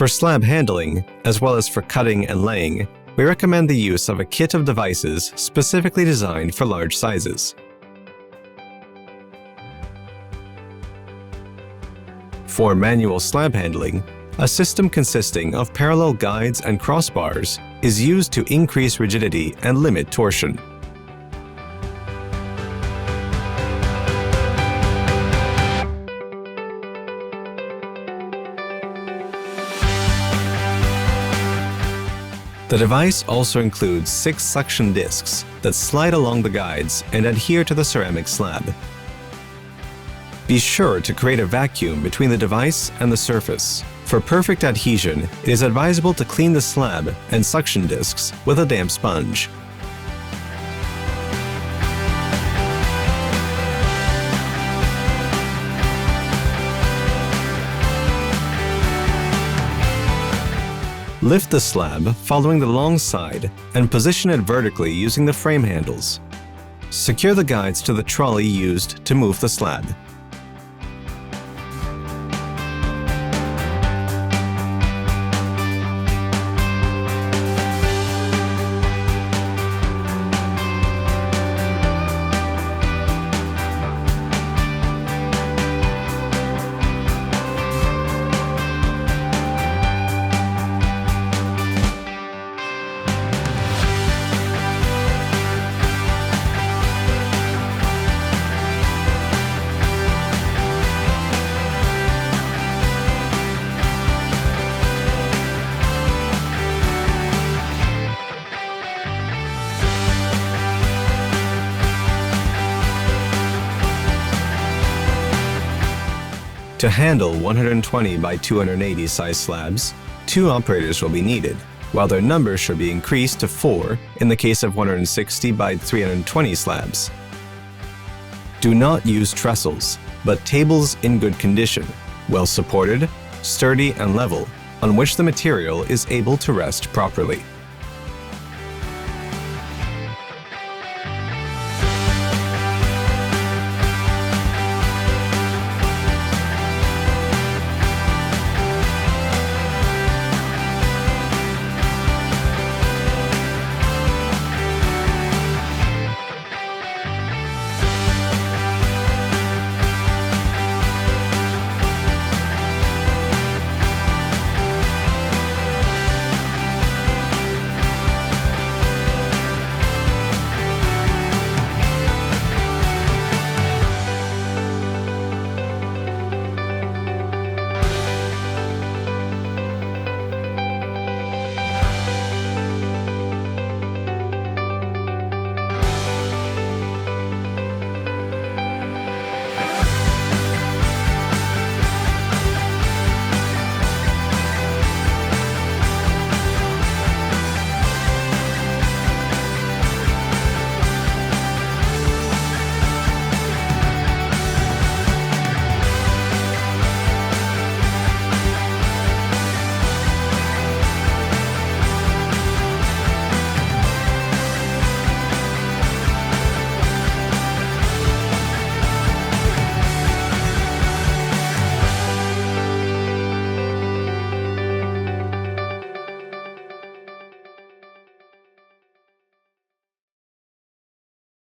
For slab handling, as well as for cutting and laying, we recommend the use of a kit of devices specifically designed for large sizes. For manual slab handling, a system consisting of parallel guides and crossbars is used to increase rigidity and limit torsion. The device also includes 6 suction discs that slide along the guides and adhere to the ceramic slab. Be sure to create a vacuum between the device and the surface. For perfect adhesion, it is advisable to clean the slab and suction discs with a damp sponge. Lift the slab following the long side and position it vertically using the frame handles. Secure the guides to the trolley used to move the slab. To handle 120 by 280 size slabs, 2 operators will be needed, while their number should be increased to 4 in the case of 160 by 320 slabs. Do not use trestles, but tables in good condition, well supported, sturdy and level, on which the material is able to rest properly.